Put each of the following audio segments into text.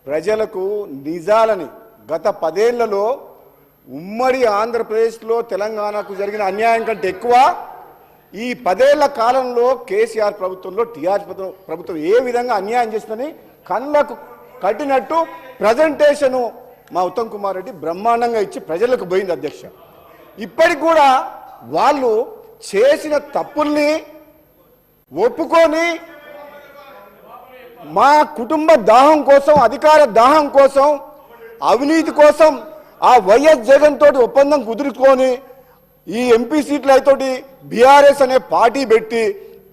ప్రజలకు నిజాలని గత 10 ఏళ్లలో ఉమ్మడి ఆంధ్రప్రదేశ్లో తెలంగాణకు జరిగిన అన్యాయం కంటే ఎక్కువ ఈ 10 ఏళ్ల కాలంలో కేసీఆర్ ప్రభుత్వంలో టీఆర్ఎస్ ప్రభుత్వం ఏ విధంగా అన్యాయం చేస్తుందని కళ్ళకు కట్టినట్టు ప్రజెంటేషను మా ఉత్తమ్ కుమార్ రెడ్డి బ్రహ్మాండంగా ఇచ్చి ప్రజలకు పోయింది అధ్యక్ష. ఇప్పటికి కూడా వాళ్ళు చేసిన తప్పుల్ని ఒప్పుకొని మా కుటుంబ దాహం కోసం, అధికార దాహం కోసం, అవినీతి కోసం ఆ వైఎస్ జగన్ తోటి ఒప్పందం కుదుర్చుకొని ఈ ఎంపీ సీట్ల అయితోటి బీఆర్ఎస్ అనే పార్టీ పెట్టి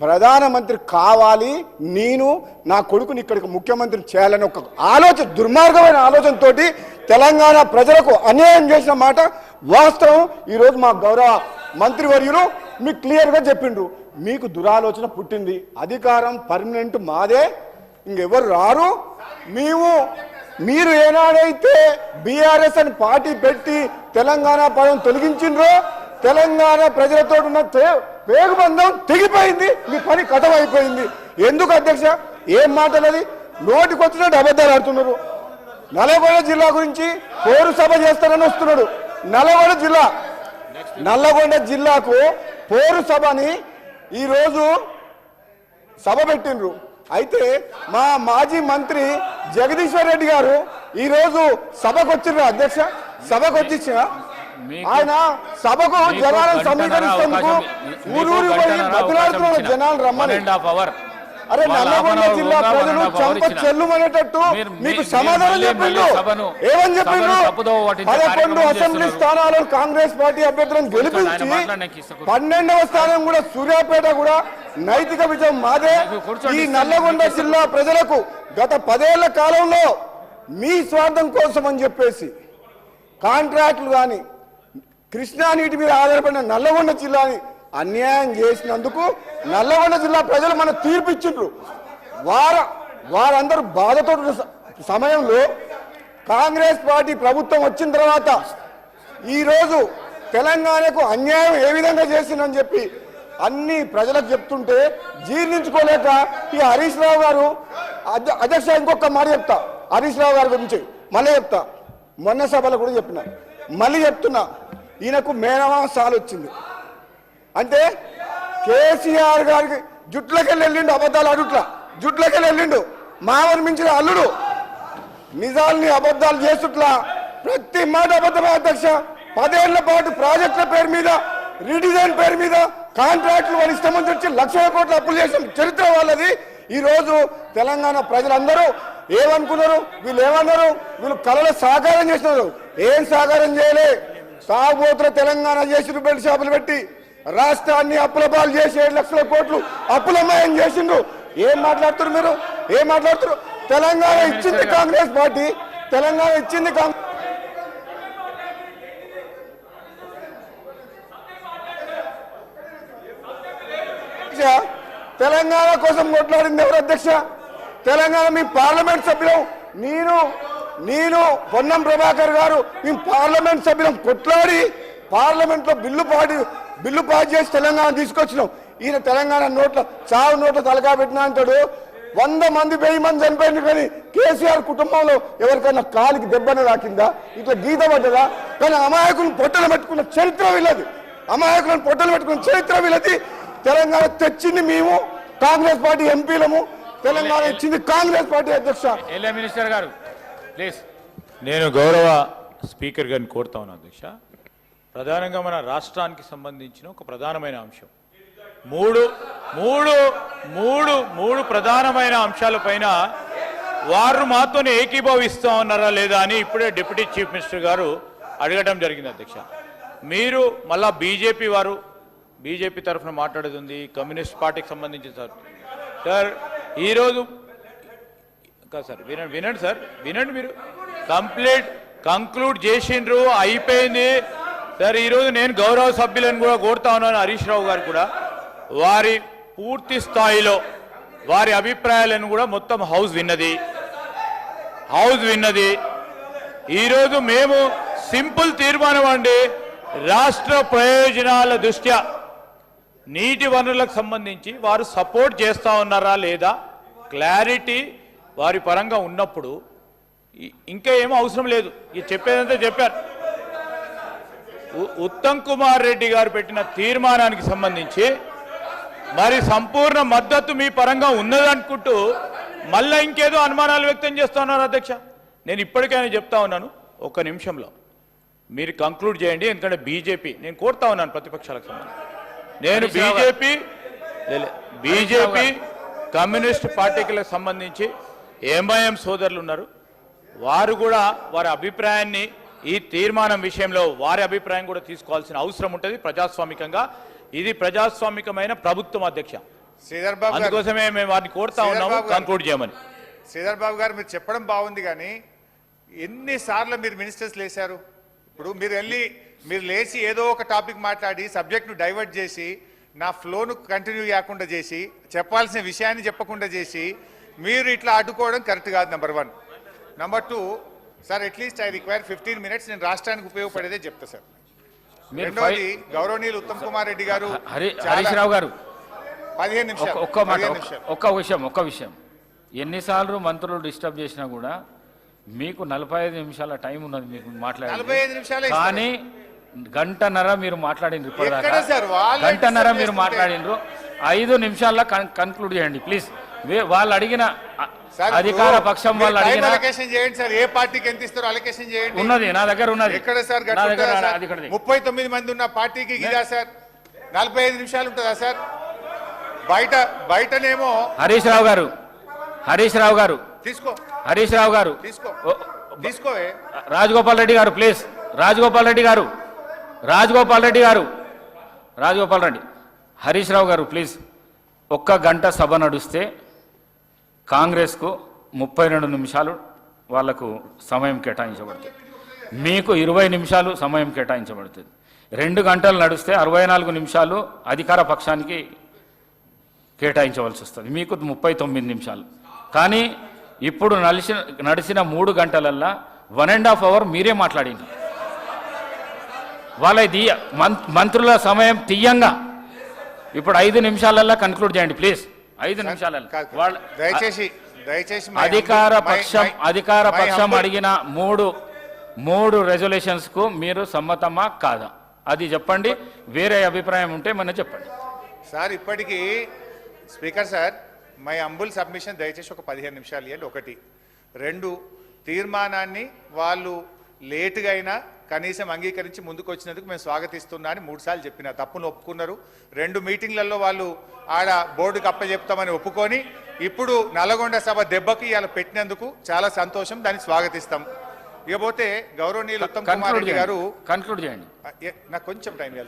ప్రధానమంత్రి కావాలి, నేను నా కొడుకుని ఇక్కడికి ముఖ్యమంత్రిని చేయాలని ఒక ఆలోచన, దుర్మార్గమైన ఆలోచనతోటి తెలంగాణ ప్రజలకు అన్యాయం చేసిన మాట వాస్తవం. ఈరోజు మా గౌరవ మంత్రివర్యులు మీకు క్లియర్గా చెప్పిండ్రు, మీకు దురాలోచన పుట్టింది, అధికారం పర్మనెంట్ మాదే, ఇంకెవరు రారు. మీరు ఏనాడైతే బీఆర్ఎస్ అని పార్టీ పెట్టి తెలంగాణ పదం తొలగించిండ్రో తెలంగాణ ప్రజలతో ఉన్న పేగుబంధం తెగిపోయింది, మీ పని కథమైపోయింది. ఎందుకు అధ్యక్ష ఏం మాటలది? నోటికొచ్చినట్టు అబద్ధాలు ఆడుతున్నారు. నల్లగొండ జిల్లా గురించి పోరు సభ చేస్తారని వస్తున్నాడు. నల్లగొండ జిల్లాకు పోరు సభని ఈరోజు సభ పెట్టిండ్రు. అయితే మా మాజీ మంత్రి జగదీశ్వర్ రెడ్డి గారు ఈరోజు సభకు వచ్చిండ్రు అధ్యక్ష. సభకు వచ్చి ఆయన సభకు జనాలను సమీకరిస్తేందుకు ఊరూరు పోయి బతులాడుతున్న జనాలు రమ్మని. అరే నల్లగొండ జిల్లా ప్రజలు చంప చెల్లుమనేటట్టు మీకు సమాధానం చెప్పిండు. ఏమని చెప్పిండు? 11 అసెంబ్లీ స్థానాలను కాంగ్రెస్ పార్టీ అభ్యర్థులను గెలిపించి 12వ స్థానం కూడా సూర్యాపేట కూడా నైతిక విజయం మాదే. ఈ నల్లగొండ జిల్లా ప్రజలకు గత 10 ఏళ్ల కాలంలో మీ స్వార్థం కోసం అని చెప్పేసి కాంట్రాక్టులు కానీ కృష్ణా నీటి మీద ఆధారపడిన నల్లగొండ జిల్లాని అన్యాయం చేసినందుకు నల్లగొండ జిల్లా ప్రజలు మన తీర్పు ఇచ్చిండ్రు. వారందరూ బాధతో సమయంలో కాంగ్రెస్ పార్టీ ప్రభుత్వం వచ్చిన తర్వాత ఈరోజు తెలంగాణకు అన్యాయం ఏ విధంగా చేసిందని చెప్పి అన్ని ప్రజలకు చెప్తుంటే జీర్ణించుకోలేక ఈ హరీష్ రావు గారు అధ్యక్ష ఇంకొక మాట చెప్తా హరీష్ రావు గారి గురించి మళ్ళీ చెప్తా. మొన్న సభలో కూడా చెప్పిన, మళ్ళీ చెప్తున్నా, ఈయనకు మేనమాసాలు వచ్చింది అంటే కేసీఆర్ గారికి జుట్లకెళ్ళి వెళ్ళిండు, అబద్ధాలు అడుట్లా జుట్లకెళ్ళి వెళ్ళిండు, మామని మించిన అల్లుడు నిజాల్ని అబద్ధాలు చేస్తుట్లా ప్రతి మాట అబద్ధమే అధ్యక్ష. 10 ఏళ్ల పాటు ప్రాజెక్టుల పేరు మీద, రీడిజైన్ పేరు మీద కాంట్రాక్టులు వాళ్ళు ఇష్టం వచ్చి 1,00,000 కోట్ల అప్పులు చేసిన చరిత్ర వాళ్ళది. ఈరోజు తెలంగాణ ప్రజలందరూ ఏమనుకున్నారు? వీళ్ళు ఏమన్నారు? వీళ్ళు కళలో సాకారం చేసినారు. ఏం సాకారం చేయలే? తాగుబోతుల తెలంగాణ చేసి రూపాయల షాపులు పెట్టి రాష్ట్రాన్ని అప్పుల పాలు చేసి 7,00,000 కోట్లు అప్పులమయం చేసిండ్రు. ఏం మాట్లాడుతున్నారు మీరు? ఏం మాట్లాడుతున్నారు? తెలంగాణ ఇచ్చింది కాంగ్రెస్ పార్టీ, తెలంగాణ ఇచ్చింది తెలంగాణ కోసం కొట్లాడింది ఎవరు అధ్యక్ష? తెలంగాణ మీ పార్లమెంట్ సభ్యులు నేను పొన్నం ప్రభాకర్ గారు మీ పార్లమెంట్ సభ్యులం కొట్లాడి పార్లమెంట్ లో బిల్లు పాస్ చేసి తెలంగాణ తీసుకొచ్చినాం. ఈయన తెలంగాణ చావు నోట్ల తలకా పెట్టినా అంటాడు. 100 మంది 1000 మంది చనిపోయింది, కానీ కేసీఆర్ కుటుంబంలో ఎవరికైనా కాలికి దెబ్బన రాకిందా? ఇట్లా గీత పడ్డదా? కానీ అమాయకులను పొట్టలు పెట్టుకున్న చరిత్ర వీళ్ళది. అమాయకులను పొట్టలు పెట్టుకున్న చరిత్ర వీళ్ళది. తెలంగాణ తెచ్చింది మేము, కాంగ్రెస్ పార్టీ ఎంపీలము, తెలంగాణ ఇచ్చింది కాంగ్రెస్ పార్టీ అధ్యక్ష. మినిస్టర్ గారు ప్లీజ్. నేను గౌరవ స్పీకర్ గారిని కోరుతా ఉన్నాను అధ్యక్ష. ప్రధానంగా మన రాష్ట్రానికి సంబంధించిన ఒక ప్రధానమైన అంశం, మూడు ప్రధానమైన అంశాలపైన వారు మాతో ఏకీభవిస్తా ఉన్నారా లేదా అని ఇప్పుడే డిప్యూటీ చీఫ్ మినిస్టర్ గారు అడగడం జరిగింది అధ్యక్ష. మీరు మళ్ళా బీజేపీ తరఫున మాట్లాడేది ఉంది, కమ్యూనిస్ట్ పార్టీకి సంబంధించి సార్ ఈరోజు సార్ వినండి సార్, వినండి. మీరు కంక్లూడ్ చేసిండ్రు, అయిపోయింది సార్. ఈరోజు నేను గౌరవ సభ్యులను కూడా కోరుతా ఉన్నాను, హరీష్ రావు గారు కూడా వారి పూర్తి స్థాయిలో వారి అభిప్రాయాలను కూడా మొత్తం హౌస్ విన్నది. ఈరోజు మేము సింపుల్ తీర్మానం అండి, రాష్ట్ర ప్రయోజనాల దృష్ట్యా నీటి వనరులకు సంబంధించి వారు సపోర్ట్ చేస్తా ఉన్నారా లేదా క్లారిటీ వారి పరంగా ఉన్నప్పుడు ఇంకా ఏమో అవసరం లేదు, ఇది చెప్పేదంతా చెప్పారు. ఉత్తమ్ కుమార్ రెడ్డి గారు పెట్టిన తీర్మానానికి సంబంధించి మరి సంపూర్ణ మద్దతు మీ పరంగా ఉన్నదనుకుంటూ మళ్ళీ ఇంకేదో అనుమానాలు వ్యక్తం చేస్తా ఉన్నారు అధ్యక్ష. నేను ఇప్పటికైనా చెప్తా ఉన్నాను, ఒక్క నిమిషంలో మీరు కంక్లూడ్ చేయండి. ఎందుకంటే బీజేపీ, నేను కోరుతా ఉన్నాను ప్రతిపక్షాలకు సంబంధించి, నేను బీజేపీ కమ్యూనిస్ట్ పార్టీలకు సంబంధించి ఎంఐఎం సోదరులు ఉన్నారు, వారు కూడా వారి అభిప్రాయాన్ని ఈ తీర్మానం విషయంలో వారి అభిప్రాయం కూడా తీసుకోవాల్సిన అవసరం ఉంటుంది ప్రజాస్వామికంగా. ఇది ప్రజాస్వామికమైన ప్రభుత్వం అధ్యక్ష, శ్రీధర్ బాబు అందుకోసమే మేము వారిని కోరుతా ఉన్నాము కంక్లూడ్ చేయమని. శ్రీధర్ బాబు గారు మీరు చెప్పడం బాగుంది, కానీ ఎన్నిసార్లు మీరు మినిస్టర్స్ లేశారు? ఇప్పుడు మీరు లేచి ఏదో ఒక టాపిక్ మాట్లాడి సబ్జెక్ట్ను డైవర్ట్ చేసి నా ఫ్లోను కంటిన్యూ చేయకుండా చేసి చెప్పాల్సిన విషయాన్ని చెప్పకుండా చేసి మీరు ఇట్లా అడ్డుకోవడం కరెక్ట్ కాదు. Number 1. Number 2, sir at least I require 15 minutes, నేను రాష్ట్రానికి ఉపయోగపడేదే చెప్తా సార్. రెండోది, గౌరవనీయులు ఉత్తమ్ కుమార్ రెడ్డి గారు, హరీష్ రావు గారు 15 నిమిషాలు ఒక్క విషయం, ఎన్నిసార్లు మంత్రులు డిస్టర్బ్ చేసినా కూడా మీకు 45 నిమిషాల టైం ఉన్నది మీకు 45 నిమిషాలే మాట్లాడాలి. కానీ గంటన్నర మీరు మాట్లాడిండ్రు, ఎక్కడ సార్? గంటన్నర మీరు మాట్లాడిండ్రు. 5 నిమిషాల్లో కన్క్లూడ్ చేయండి ప్లీజ్. వాళ్ళు అడిగిన అధికార పక్షం వాళ్ళు అడిగిన అలొకేషన్ చేయండి సార్, ఏ పార్టీకి ఎంత ఇస్తారో అలొకేషన్ చేయండి. ఉన్నది నా దగ్గర ఉన్నది. ఎక్కడ సార్? 39 మంది ఉన్న పార్టీకి ఇదా సార్ 45 నిమిషాలు ఉంటుందా సార్? బయటనేమో హరీష్ రావు గారు తీసుకో, హరీష్ రావు గారు తీసుకోవే. రాజగోపాల్ రెడ్డి గారు ప్లీజ్, రాజగోపాల్ రెడ్డి, హరీష్ రావు గారు ప్లీజ్. 1 గంట సభ నడుస్తే కాంగ్రెస్కు 32 నిమిషాలు వాళ్లకు సమయం కేటాయించబడుతుంది, మీకు 20 నిమిషాలు సమయం కేటాయించబడుతుంది. 2 గంటలు నడిస్తే 64 నిమిషాలు అధికార పక్షానికి కేటాయించవలసి వస్తుంది, మీకు 39 నిమిషాలు. కానీ ఇప్పుడు నడిచిన 3 గంటలల్లా 1.5 hour మీరే మాట్లాడింది. వాళ్ళ మంత్రుల సమయం తీయంగా ఇప్పుడు 5 నిమిషాలల్లా కన్క్లూడ్ చేయండి ప్లీజ్. 5 నిమిషాలల్లా దయచేసి అధికార పక్షం అడిగిన మూడు రెజల్యూషన్స్ కు మీరు సమ్మతమా కాదా అది చెప్పండి. వేరే అభిప్రాయం ఉంటే మన చెప్పండి సార్. ఇప్పటికీ స్పీకర్ సార్, మై అంబుల్ సబ్మిషన్ దయచేసి ఒక 15 నిమిషాలు ఇవ్వండి. 1. 2, తీర్మానాన్ని వాళ్ళు లేటుగా అయినా కనీసం అంగీకరించి ముందుకు వచ్చినందుకు మేము స్వాగతిస్తున్నా అని 3 సార్లు చెప్పిన, తప్పును ఒప్పుకున్నారు. 2 మీటింగ్లలో వాళ్ళు ఆడ బోర్డుకి అప్పచెప్తామని ఒప్పుకొని ఇప్పుడు నల్గొండ సభ దెబ్బకి ఇలా పెట్టినందుకు చాలా సంతోషం, దాన్ని స్వాగతిస్తాం. ఇకపోతే గౌరవనీయులు ఉత్తమ్ కుమార్ రెడ్డి గారు కన్క్లూడ్ చేయండి. నాకు కొంచెం టైం